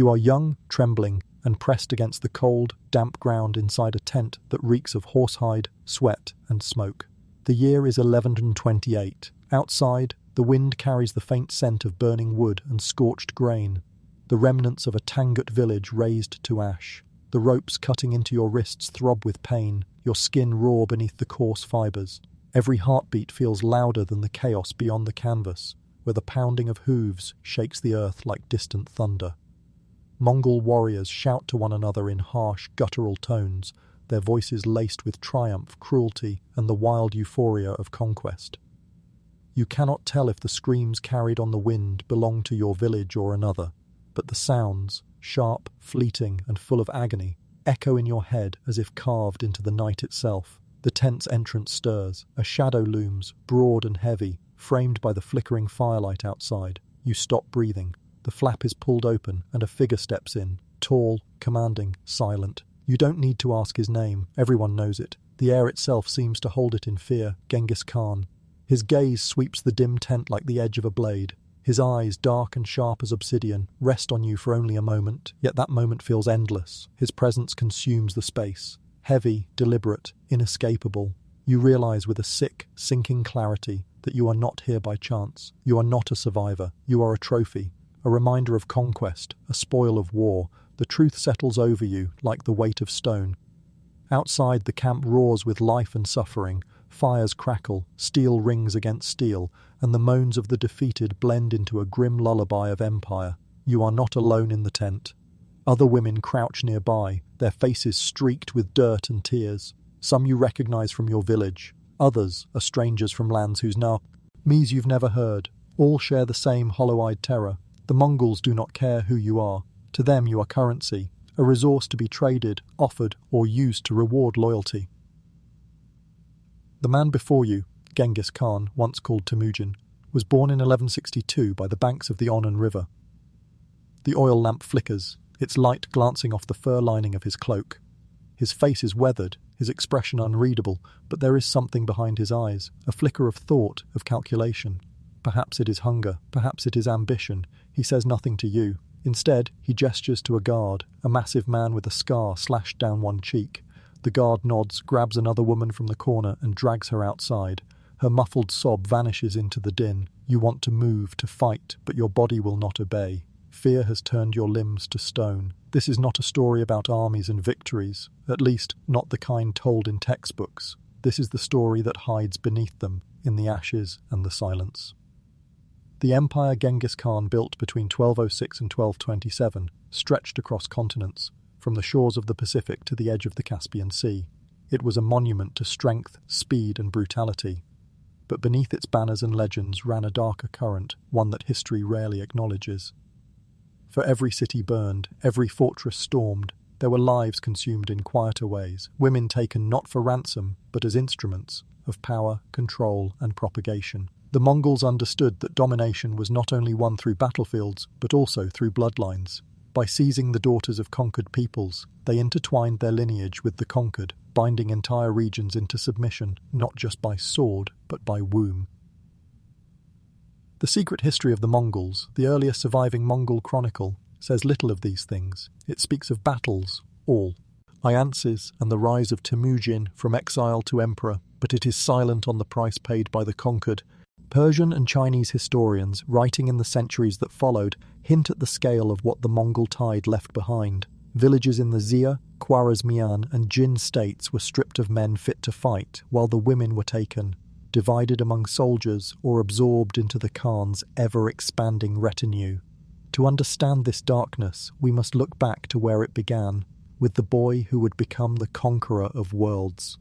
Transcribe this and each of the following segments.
You are young, trembling, and pressed against the cold, damp ground inside a tent that reeks of horsehide, sweat, and smoke. The year is 1128. Outside, the wind carries the faint scent of burning wood and scorched grain, the remnants of a Tangut village razed to ash. The ropes cutting into your wrists throb with pain, your skin raw beneath the coarse fibers. Every heartbeat feels louder than the chaos beyond the canvas, where the pounding of hooves shakes the earth like distant thunder. Mongol warriors shout to one another in harsh, guttural tones, their voices laced with triumph, cruelty, and the wild euphoria of conquest. You cannot tell if the screams carried on the wind belong to your village or another, but the sounds, sharp, fleeting, and full of agony, echo in your head as if carved into the night itself. The tent's entrance stirs, a shadow looms, broad and heavy, framed by the flickering firelight outside. You stop breathing. The flap is pulled open, and a figure steps in, tall, commanding, silent. You don't need to ask his name, everyone knows it. The air itself seems to hold it in fear, Genghis Khan. His gaze sweeps the dim tent like the edge of a blade. His eyes, dark and sharp as obsidian, rest on you for only a moment, yet that moment feels endless. His presence consumes the space. Heavy, deliberate, inescapable. You realize with a sick, sinking clarity that you are not here by chance. You are not a survivor. You are a trophy, a reminder of conquest, a spoil of war. The truth settles over you like the weight of stone. Outside, the camp roars with life and suffering. Fires crackle, steel rings against steel, and the moans of the defeated blend into a grim lullaby of empire. You are not alone in the tent. Other women crouch nearby, their faces streaked with dirt and tears. Some you recognize from your village. Others are strangers from lands whose names you've never heard. All share the same hollow-eyed terror. The Mongols do not care who you are. To them you are currency, a resource to be traded, offered, or used to reward loyalty. The man before you, Genghis Khan, once called Temujin, was born in 1162 by the banks of the Onon River. The oil lamp flickers, its light glancing off the fur lining of his cloak. His face is weathered, his expression unreadable, but there is something behind his eyes, a flicker of thought, of calculation. Perhaps it is hunger, perhaps it is ambition. He says nothing to you. Instead, he gestures to a guard, a massive man with a scar slashed down one cheek. The guard nods, grabs another woman from the corner and drags her outside. Her muffled sob vanishes into the din. You want to move, to fight, but your body will not obey. Fear has turned your limbs to stone. This is not a story about armies and victories, at least not the kind told in textbooks. This is the story that hides beneath them, in the ashes and the silence. The empire Genghis Khan built between 1206 and 1227 stretched across continents, from the shores of the Pacific to the edge of the Caspian Sea. It was a monument to strength, speed, and brutality. But beneath its banners and legends ran a darker current, one that history rarely acknowledges. For every city burned, every fortress stormed, there were lives consumed in quieter ways, women taken not for ransom, but as instruments of power, control, and propagation. The Mongols understood that domination was not only won through battlefields, but also through bloodlines. By seizing the daughters of conquered peoples, they intertwined their lineage with the conquered, binding entire regions into submission, not just by sword, but by womb. The secret history of the Mongols, the earliest surviving Mongol chronicle, says little of these things. It speaks of battles, all, alliances, and the rise of Temujin from exile to emperor, but it is silent on the price paid by the conquered. Persian and Chinese historians, writing in the centuries that followed, hint at the scale of what the Mongol tide left behind. Villages in the Xia, Khwarezmian, and Jin states were stripped of men fit to fight, while the women were taken, divided among soldiers, or absorbed into the Khan's ever-expanding retinue. To understand this darkness, we must look back to where it began, with the boy who would become the conqueror of worlds.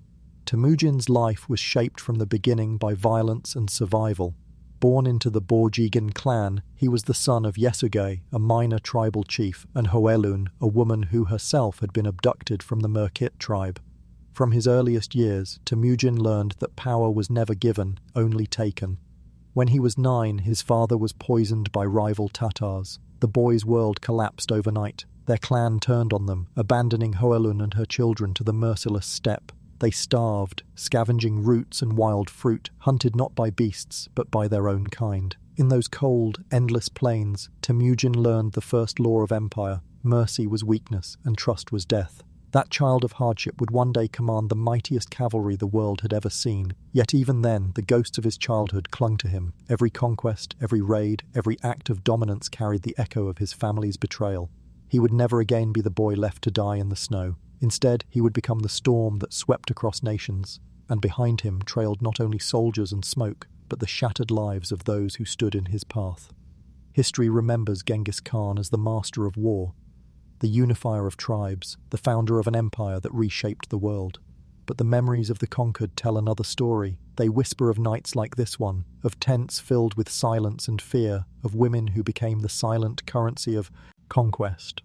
Temujin's life was shaped from the beginning by violence and survival. Born into the Borjigan clan, he was the son of Yesugei, a minor tribal chief, and Hoelun, a woman who herself had been abducted from the Merkit tribe. From his earliest years, Temujin learned that power was never given, only taken. When he was 9, his father was poisoned by rival Tatars. The boy's world collapsed overnight. Their clan turned on them, abandoning Hoelun and her children to the merciless steppe. They starved, scavenging roots and wild fruit, hunted not by beasts, but by their own kind. In those cold, endless plains, Temujin learned the first law of empire. mercy was weakness and trust was death. That child of hardship would one day command the mightiest cavalry the world had ever seen, yet even then the ghosts of his childhood clung to him. Every conquest, every raid, every act of dominance carried the echo of his family's betrayal. He would never again be the boy left to die in the snow. Instead, he would become the storm that swept across nations, and behind him trailed not only soldiers and smoke, but the shattered lives of those who stood in his path. History remembers Genghis Khan as the master of war, the unifier of tribes, the founder of an empire that reshaped the world. But the memories of the conquered tell another story. They whisper of nights like this one, of tents filled with silence and fear, of women who became the silent currency of conquest.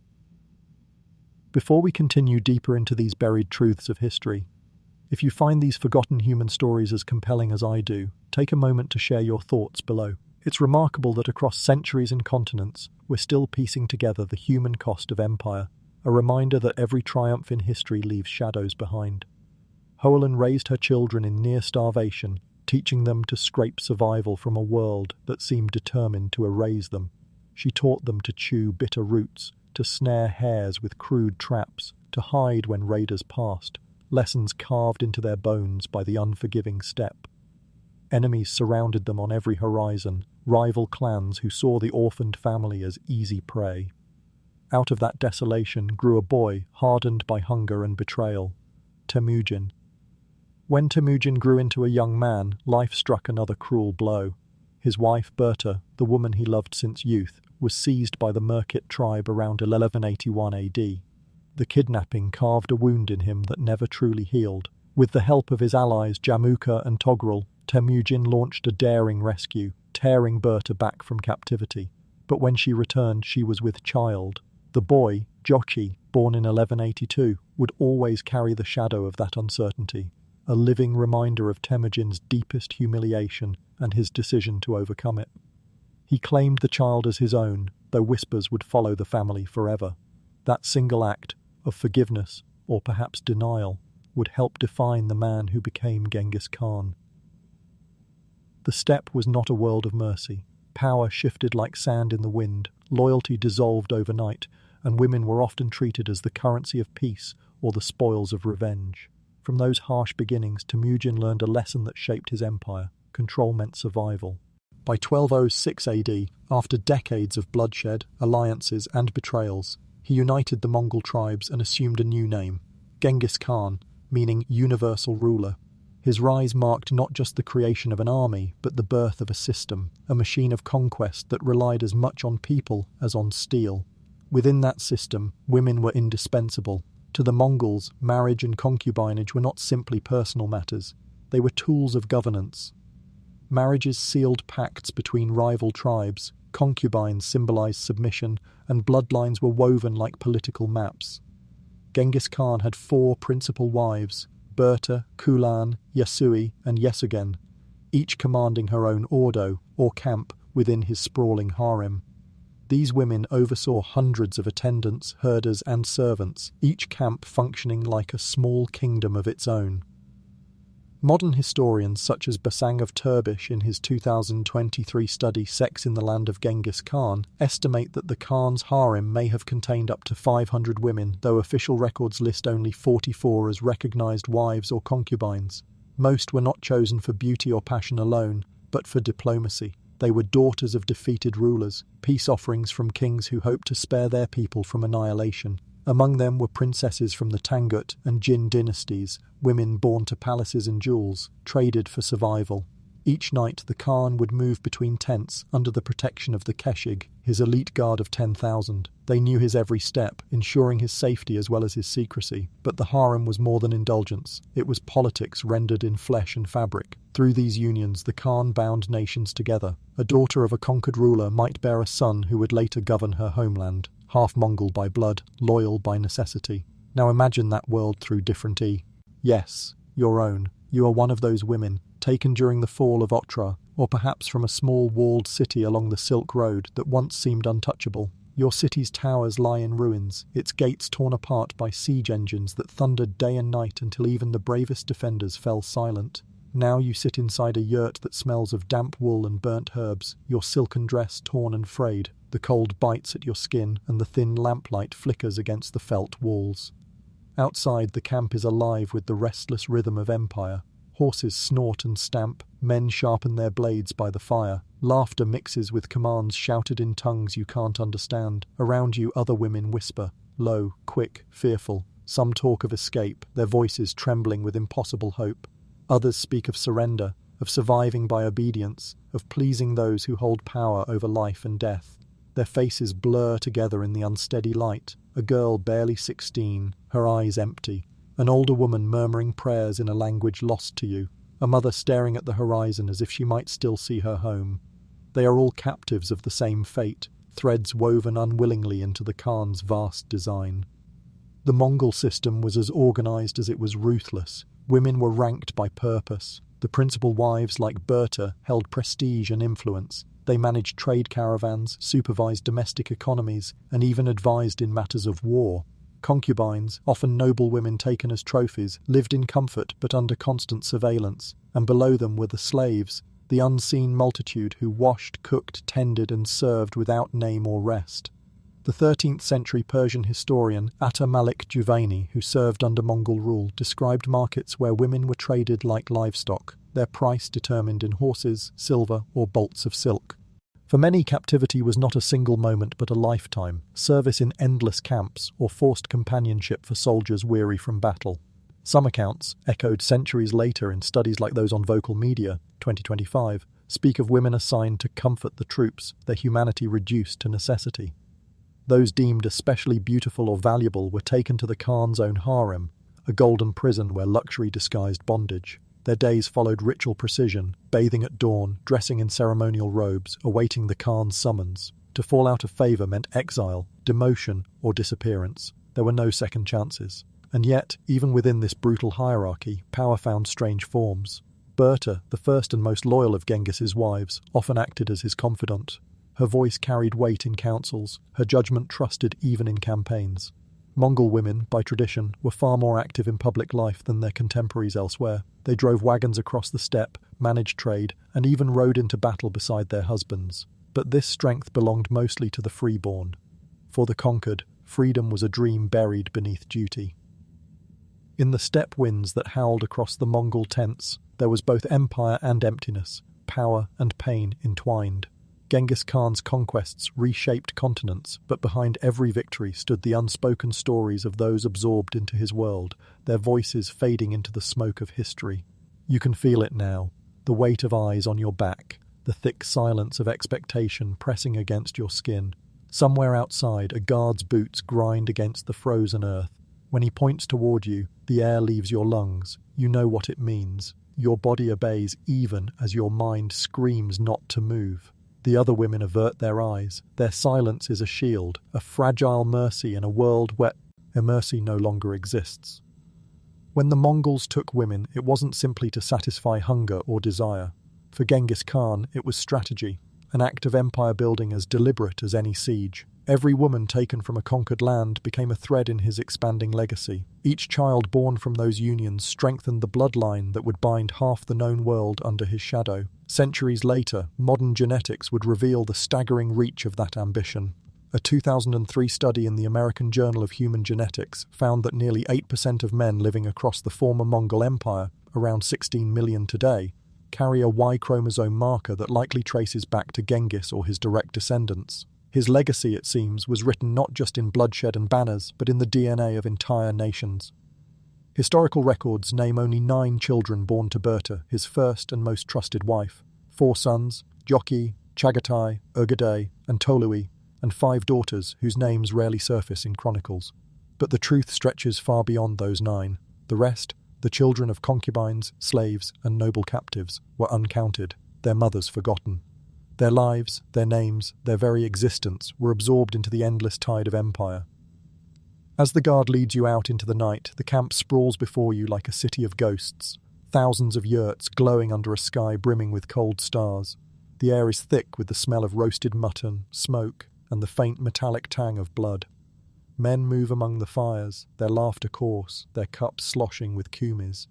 Before we continue deeper into these buried truths of history, if you find these forgotten human stories as compelling as I do, take a moment to share your thoughts below. It's remarkable that across centuries and continents, we're still piecing together the human cost of empire, a reminder that every triumph in history leaves shadows behind. Hoelun raised her children in near starvation, teaching them to scrape survival from a world that seemed determined to erase them. She taught them to chew bitter roots, to snare hares with crude traps, to hide when raiders passed, lessons carved into their bones by the unforgiving steppe. Enemies surrounded them on every horizon, rival clans who saw the orphaned family as easy prey. Out of that desolation grew a boy hardened by hunger and betrayal, Temujin. When Temujin grew into a young man, life struck another cruel blow. His wife, Berta, the woman he loved since youth, was seized by the Merkit tribe around 1181 AD. The kidnapping carved a wound in him that never truly healed. With the help of his allies Jamuka and Togrul, Temujin launched a daring rescue, tearing Berta back from captivity. But when she returned, she was with child. The boy, Jochi, born in 1182, would always carry the shadow of that uncertainty, a living reminder of Temujin's deepest humiliation and his decision to overcome it. He claimed the child as his own, though whispers would follow the family forever. That single act of forgiveness, or perhaps denial, would help define the man who became Genghis Khan. The steppe was not a world of mercy. Power shifted like sand in the wind, loyalty dissolved overnight, and women were often treated as the currency of peace or the spoils of revenge. From those harsh beginnings, Temujin learned a lesson that shaped his empire. Control meant survival. By 1206 AD, after decades of bloodshed, alliances, and betrayals, he united the Mongol tribes and assumed a new name, Genghis Khan, meaning universal ruler. His rise marked not just the creation of an army, but the birth of a system, a machine of conquest that relied as much on people as on steel. Within that system, women were indispensable. To the Mongols, marriage and concubinage were not simply personal matters. They were tools of governance. Marriages sealed pacts between rival tribes, concubines symbolized submission, and bloodlines were woven like political maps. Genghis Khan had 4 principal wives, Berta, Kulan, Yasui, and Yesugen, each commanding her own ordo, or camp, within his sprawling harem. These women oversaw hundreds of attendants, herders, and servants, each camp functioning like a small kingdom of its own. Modern historians such as Basang of Turbish in his 2023 study Sex in the Land of Genghis Khan estimate that the Khan's harem may have contained up to 500 women, though official records list only 44 as recognized wives or concubines. Most were not chosen for beauty or passion alone, but for diplomacy. They were daughters of defeated rulers, peace offerings from kings who hoped to spare their people from annihilation. Among them were princesses from the Tangut and Jin dynasties, women born to palaces and jewels, traded for survival. Each night the Khan would move between tents under the protection of the Keshig, his elite guard of 10,000. They knew his every step, ensuring his safety as well as his secrecy. But the harem was more than indulgence. It was politics rendered in flesh and fabric. Through these unions, the Khan bound nations together. A daughter of a conquered ruler might bear a son who would later govern her homeland, half Mongol by blood, loyal by necessity. Now imagine that world through different E. Yes, your own. You are one of those women, taken during the fall of Otrar, or perhaps from a small walled city along the Silk Road that once seemed untouchable. Your city's towers lie in ruins, its gates torn apart by siege engines that thundered day and night until even the bravest defenders fell silent. Now you sit inside a yurt that smells of damp wool and burnt herbs, your silken dress torn and frayed. The cold bites at your skin, and the thin lamplight flickers against the felt walls. Outside, the camp is alive with the restless rhythm of empire. Horses snort and stamp, men sharpen their blades by the fire. Laughter mixes with commands shouted in tongues you can't understand. Around you, other women whisper, low, quick, fearful. Some talk of escape, their voices trembling with impossible hope. Others speak of surrender, of surviving by obedience, of pleasing those who hold power over life and death. Their faces blur together in the unsteady light. A girl barely 16, her eyes empty. An older woman murmuring prayers in a language lost to you. A mother staring at the horizon as if she might still see her home. They are all captives of the same fate, threads woven unwillingly into the Khan's vast design. The Mongol system was as organized as it was ruthless. Women were ranked by purpose. The principal wives, like Berta, held prestige and influence. They managed trade caravans, supervised domestic economies, and even advised in matters of war. Concubines, often noble women taken as trophies, lived in comfort but under constant surveillance, and below them were the slaves, the unseen multitude who washed, cooked, tended, and served without name or rest. The 13th century Persian historian Atta Malik Juvaini, who served under Mongol rule, described markets where women were traded like livestock, their price determined in horses, silver, or bolts of silk. For many, captivity was not a single moment but a lifetime, service in endless camps, or forced companionship for soldiers weary from battle. Some accounts, echoed centuries later in studies like those on Vocal Media, 2025, speak of women assigned to comfort the troops, their humanity reduced to necessity. Those deemed especially beautiful or valuable were taken to the Khan's own harem, a golden prison where luxury disguised bondage. Their days followed ritual precision, bathing at dawn, dressing in ceremonial robes, awaiting the Khan's summons. To fall out of favour meant exile, demotion, or disappearance. There were no second chances. And yet, even within this brutal hierarchy, power found strange forms. Berta, the first and most loyal of Genghis's wives, often acted as his confidant. Her voice carried weight in councils, her judgment trusted even in campaigns. Mongol women, by tradition, were far more active in public life than their contemporaries elsewhere. They drove wagons across the steppe, managed trade, and even rode into battle beside their husbands. But this strength belonged mostly to the freeborn. For the conquered, freedom was a dream buried beneath duty. In the steppe winds that howled across the Mongol tents, there was both empire and emptiness, power and pain entwined. Genghis Khan's conquests reshaped continents, but behind every victory stood the unspoken stories of those absorbed into his world, their voices fading into the smoke of history. You can feel it now, the weight of eyes on your back, the thick silence of expectation pressing against your skin. Somewhere outside, a guard's boots grind against the frozen earth. When he points toward you, the air leaves your lungs. You know what it means. Your body obeys even as your mind screams not to move. The other women avert their eyes. Their silence is a shield, a fragile mercy in a world where mercy no longer exists. When the Mongols took women, it wasn't simply to satisfy hunger or desire. For Genghis Khan, it was strategy, an act of empire building as deliberate as any siege. Every woman taken from a conquered land became a thread in his expanding legacy. Each child born from those unions strengthened the bloodline that would bind half the known world under his shadow. Centuries later, modern genetics would reveal the staggering reach of that ambition. A 2003 study in the American Journal of Human Genetics found that nearly 8% of men living across the former Mongol Empire, around 16 million today, carry a Y chromosome marker that likely traces back to Genghis or his direct descendants. His legacy, it seems, was written not just in bloodshed and banners, but in the DNA of entire nations. Historical records name only 9 children born to Berta, his first and most trusted wife, 4 sons, Joki, Chagatai, Urgaday, and Tolui, and 5 daughters whose names rarely surface in chronicles. But the truth stretches far beyond those 9. The rest, the children of concubines, slaves, and noble captives, were uncounted, their mothers forgotten. Their lives, their names, their very existence were absorbed into the endless tide of empire. As the guard leads you out into the night, the camp sprawls before you like a city of ghosts. Thousands of yurts glowing under a sky brimming with cold stars. The air is thick with the smell of roasted mutton, smoke, and the faint metallic tang of blood. Men move among the fires, their laughter coarse, their cups sloshing with kumis.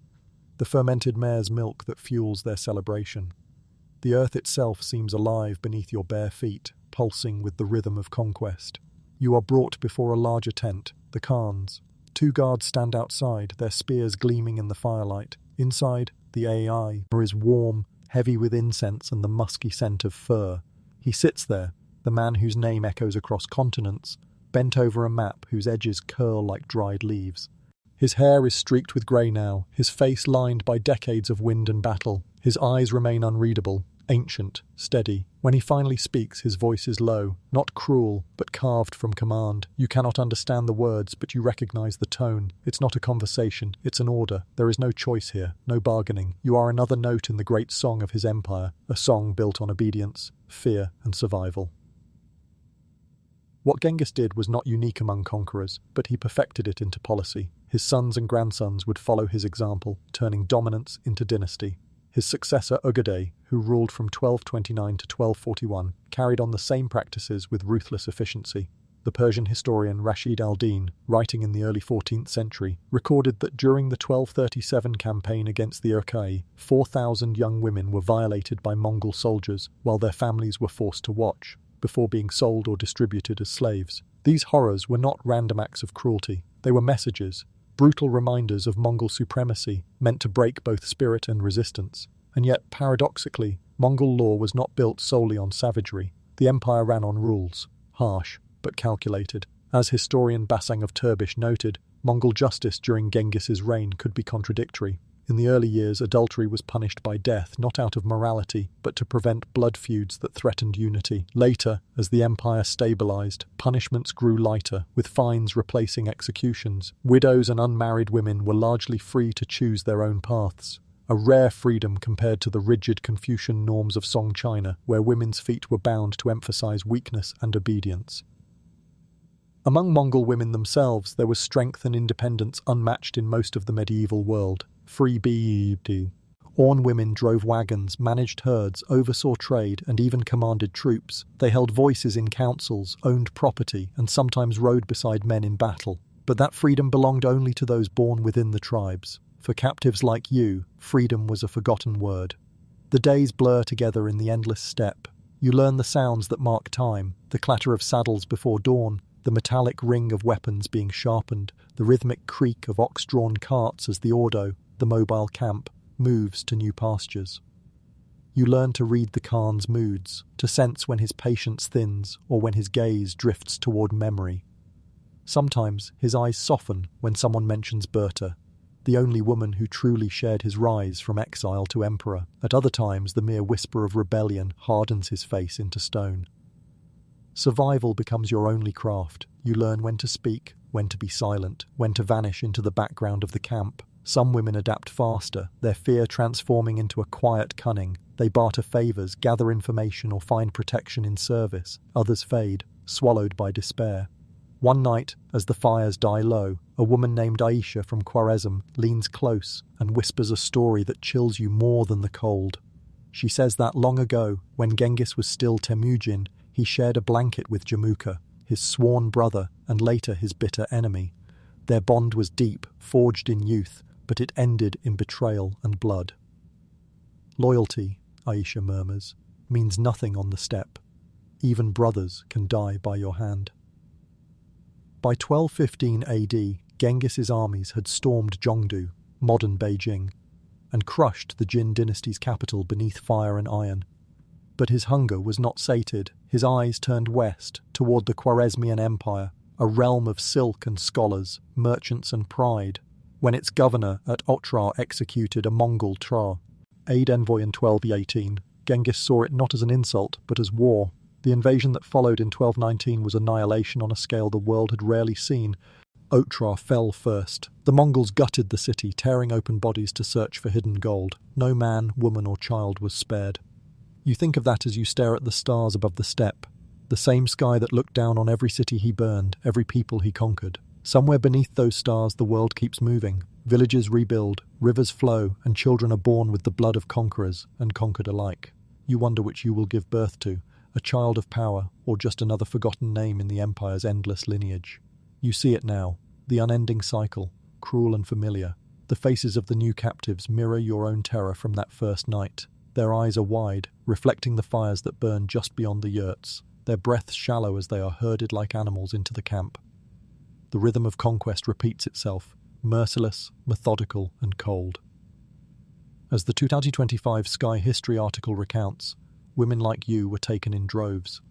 the fermented mare's milk that fuels their celebration. The earth itself seems alive beneath your bare feet, pulsing with the rhythm of conquest. You are brought before a larger tent, the Khan's. 2 guards stand outside, their spears gleaming in the firelight. Inside, the AI is warm, heavy with incense and the musky scent of fur. He sits there, the man whose name echoes across continents, bent over a map whose edges curl like dried leaves. His hair is streaked with grey now, his face lined by decades of wind and battle. His eyes remain unreadable, ancient, steady. When he finally speaks, his voice is low, not cruel, but carved from command. You cannot understand the words, but you recognize the tone. It's not a conversation, it's an order. There is no choice here, no bargaining. You are another note in the great song of his empire, a song built on obedience, fear, and survival. What Genghis did was not unique among conquerors, but he perfected it into policy. His sons and grandsons would follow his example, turning dominance into dynasty. His successor Ugadei, who ruled from 1229 to 1241, carried on the same practices with ruthless efficiency. The Persian historian Rashid al-Din, writing in the early 14th century, recorded that during the 1237 campaign against the Urkai, 4,000 young women were violated by Mongol soldiers while their families were forced to watch, before being sold or distributed as slaves. These horrors were not random acts of cruelty, they were messages, brutal reminders of Mongol supremacy, meant to break both spirit and resistance. And yet, paradoxically, Mongol law was not built solely on savagery. The empire ran on rules, harsh, but calculated. As historian Basang of Turbish noted, Mongol justice during Genghis's reign could be contradictory. In the early years, adultery was punished by death, not out of morality, but to prevent blood feuds that threatened unity. Later, as the empire stabilized, punishments grew lighter, with fines replacing executions. Widows and unmarried women were largely free to choose their own paths. A rare freedom compared to the rigid Confucian norms of Song China, where women's feet were bound to emphasize weakness and obedience. Among Mongol women themselves, there was strength and independence unmatched in most of the medieval world. Free BED. Orn women drove wagons, managed herds, oversaw trade, and even commanded troops. They held voices in councils, owned property, and sometimes rode beside men in battle. But that freedom belonged only to those born within the tribes. For captives like you, freedom was a forgotten word. The days blur together in the endless steppe. You learn the sounds that mark time, the clatter of saddles before dawn, the metallic ring of weapons being sharpened, the rhythmic creak of ox-drawn carts as the ordo, the mobile camp, moves to new pastures. You learn to read the Khan's moods, to sense when his patience thins or when his gaze drifts toward memory. Sometimes his eyes soften when someone mentions Berta, the only woman who truly shared his rise from exile to emperor. At other times, the mere whisper of rebellion hardens his face into stone. Survival becomes your only craft. You learn when to speak, when to be silent, when to vanish into the background of the camp. Some women adapt faster, their fear transforming into a quiet cunning. They barter favors, gather information, or find protection in service. Others fade, swallowed by despair. One night, as the fires die low, a woman named Aisha from Khwarezm leans close and whispers a story that chills you more than the cold. She says that long ago, when Genghis was still Temujin, he shared a blanket with Jamukha, his sworn brother and later his bitter enemy. Their bond was deep, forged in youth, but it ended in betrayal and blood. Loyalty, Aisha murmurs, means nothing on the steppe. Even brothers can die by your hand. By 1215 AD, Genghis's armies had stormed Zhongdu, modern Beijing, and crushed the Jin dynasty's capital beneath fire and iron. But his hunger was not sated. His eyes turned west, toward the Khwarezmian Empire, a realm of silk and scholars, merchants and pride, when its governor at Otrar executed a Mongol Tra. Aid envoy in 1218, Genghis saw it not as an insult, but as war. The invasion that followed in 1219 was annihilation on a scale the world had rarely seen. Otrar fell first. The Mongols gutted the city, tearing open bodies to search for hidden gold. No man, woman or child was spared. You think of that as you stare at the stars above the steppe, the same sky that looked down on every city he burned, every people he conquered. Somewhere beneath those stars the world keeps moving. Villages rebuild, rivers flow, and children are born with the blood of conquerors and conquered alike. You wonder which you will give birth to, a child of power or just another forgotten name in the empire's endless lineage. You see it now, the unending cycle, cruel and familiar. The faces of the new captives mirror your own terror from that first night. Their eyes are wide, reflecting the fires that burn just beyond the yurts, their breaths shallow as they are herded like animals into the camp. The rhythm of conquest repeats itself, merciless, methodical, and cold. As the 2025 Sky History article recounts, women like you were taken in droves.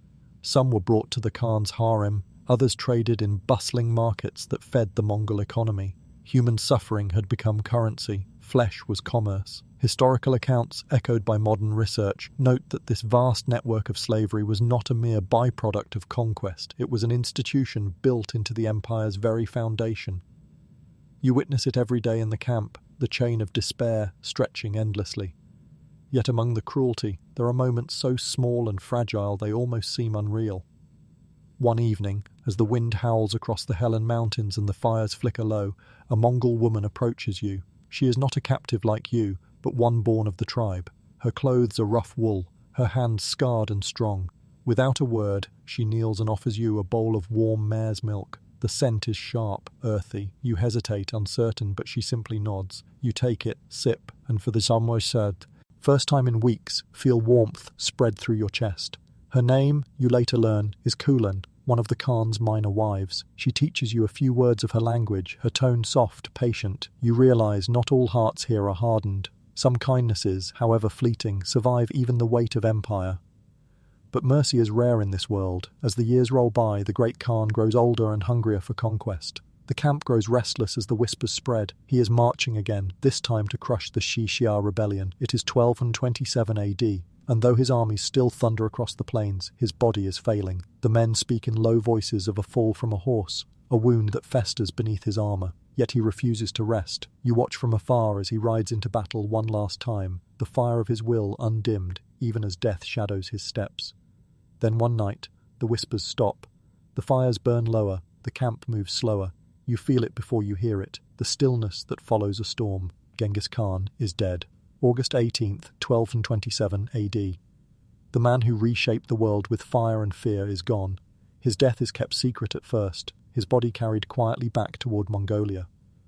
Some were brought to the Khan's harem, others traded in bustling markets that fed the Mongol economy. Human suffering had become currency, flesh was commerce. Historical accounts, echoed by modern research, note that this vast network of slavery was not a mere byproduct of conquest, it was an institution built into the empire's very foundation. You witness it every day in the camp, the chain of despair stretching endlessly. Yet among the cruelty, there are moments so small and fragile they almost seem unreal. One evening, as the wind howls across the Helen Mountains and the fires flicker low, a Mongol woman approaches you. She is not a captive like you, but one born of the tribe. Her clothes are rough wool, her hands scarred and strong. Without a word, she kneels and offers you a bowl of warm mare's milk. The scent is sharp, earthy. You hesitate, uncertain, but she simply nods. You take it, sip, and for the samoyed, first time in weeks, feel warmth spread through your chest. Her name, you later learn, is Kulan, one of the Khan's minor wives. She teaches you a few words of her language, her tone soft, patient. You realize not all hearts here are hardened. Some kindnesses, however fleeting, survive even the weight of empire. But mercy is rare in this world. As the years roll by, the great Khan grows older and hungrier for conquest. The camp grows restless as the whispers spread. He is marching again, this time to crush the Xia rebellion. It is 1227 AD. And though his armies still thunder across the plains, his body is failing. The men speak in low voices of a fall from a horse, a wound that festers beneath his armor. Yet he refuses to rest. You watch from afar as he rides into battle one last time, the fire of his will undimmed, even as death shadows his steps. Then one night, the whispers stop. The fires burn lower, the camp moves slower. You feel it before you hear it, the stillness that follows a storm. Genghis Khan is dead. August 18th, 1227 AD. The man who reshaped the world with fire and fear is gone. His death is kept secret at first, his body carried quietly back toward Mongolia.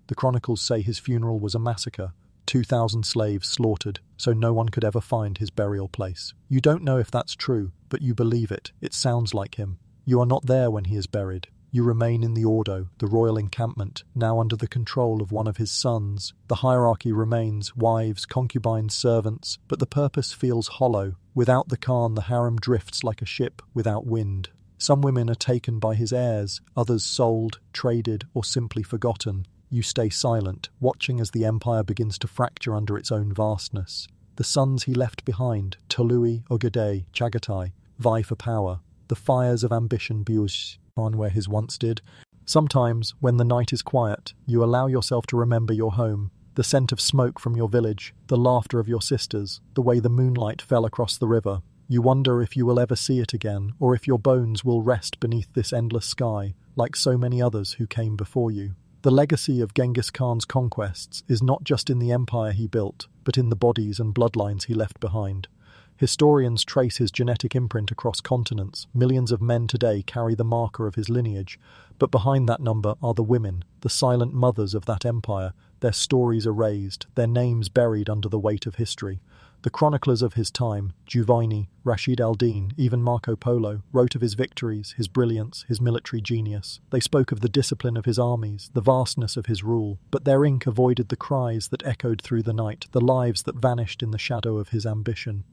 The chronicles say his funeral was a massacre, 2,000 slaves slaughtered, so no one could ever find his burial place. You don't know if that's true, but you believe it. It sounds like him. You are not there when he is buried. You remain in the Ordo, the royal encampment, now under the control of one of his sons. The hierarchy remains, wives, concubines, servants, but the purpose feels hollow. Without the Khan, the harem drifts like a ship without wind. Some women are taken by his heirs, others sold, traded, or simply forgotten. You stay silent, watching as the empire begins to fracture under its own vastness. The sons he left behind, Tolui, Ogadei, Chagatai, vie for power. The fires of ambition build on where his once did. Sometimes, when the night is quiet, you allow yourself to remember your home, the scent of smoke from your village, the laughter of your sisters, the way the moonlight fell across the river. You wonder if you will ever see it again, or if your bones will rest beneath this endless sky, like so many others who came before you. The legacy of Genghis Khan's conquests is not just in the empire he built, but in the bodies and bloodlines he left behind. Historians trace his genetic imprint across continents. Millions of men today carry the marker of his lineage, but behind that number are the women, the silent mothers of that empire, their stories erased, their names buried under the weight of history. The chroniclers of his time, Giovanni, Rashid al-Din, even Marco Polo, wrote of his victories, his brilliance, his military genius. They spoke of the discipline of his armies, the vastness of his rule, but their ink avoided the cries that echoed through the night, the lives that vanished in the shadow of his ambition.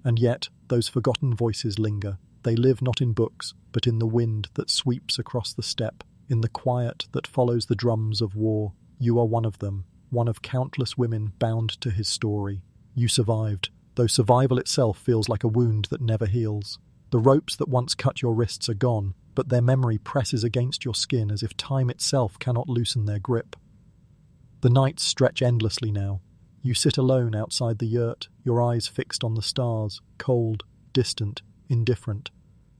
And yet, those forgotten voices linger. They live not in books, but in the wind that sweeps across the steppe, in the quiet that follows the drums of war. You are one of them, one of countless women bound to his story. You survived, though survival itself feels like a wound that never heals. The ropes that once cut your wrists are gone, but their memory presses against your skin as if time itself cannot loosen their grip. The nights stretch endlessly now. You sit alone outside the yurt, your eyes fixed on the stars, cold, distant, indifferent.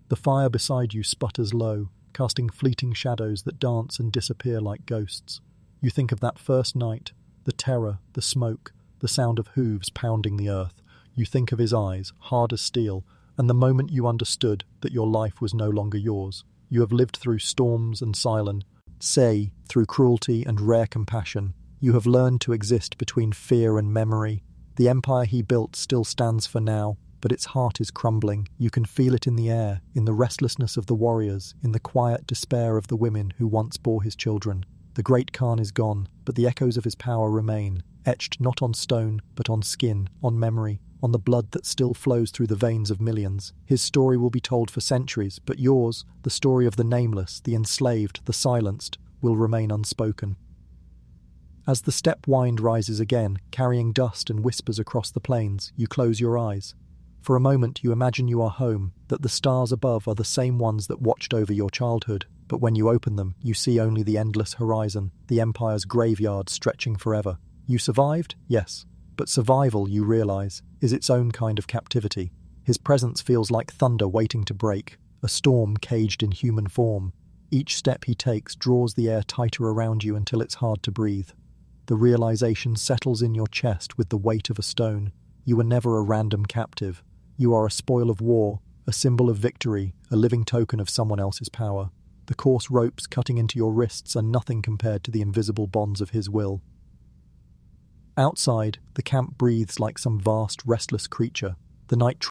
The fire beside you sputters low, casting fleeting shadows that dance and disappear like ghosts. You think of that first night, the terror, the smoke, the sound of hooves pounding the earth. You think of his eyes, hard as steel, and the moment you understood that your life was no longer yours. You have lived through storms and silence, say, through cruelty and rare compassion. You have learned to exist between fear and memory. The empire he built still stands for now, but its heart is crumbling. You can feel it in the air, in the restlessness of the warriors, in the quiet despair of the women who once bore his children. The great Khan is gone, but the echoes of his power remain, etched not on stone, but on skin, on memory, on the blood that still flows through the veins of millions. His story will be told for centuries, but yours, the story of the nameless, the enslaved, the silenced, will remain unspoken. As the steppe wind rises again, carrying dust and whispers across the plains, you close your eyes. For a moment you imagine you are home, that the stars above are the same ones that watched over your childhood, but when you open them, you see only the endless horizon, the empire's graveyard stretching forever. You survived? Yes. But survival, you realize, is its own kind of captivity. His presence feels like thunder waiting to break, a storm caged in human form. Each step he takes draws the air tighter around you until it's hard to breathe. The realization settles in your chest with the weight of a stone. You were never a random captive. You are a spoil of war, a symbol of victory, a living token of someone else's power. The coarse ropes cutting into your wrists are nothing compared to the invisible bonds of his will. Outside, the camp breathes like some vast, restless creature. The night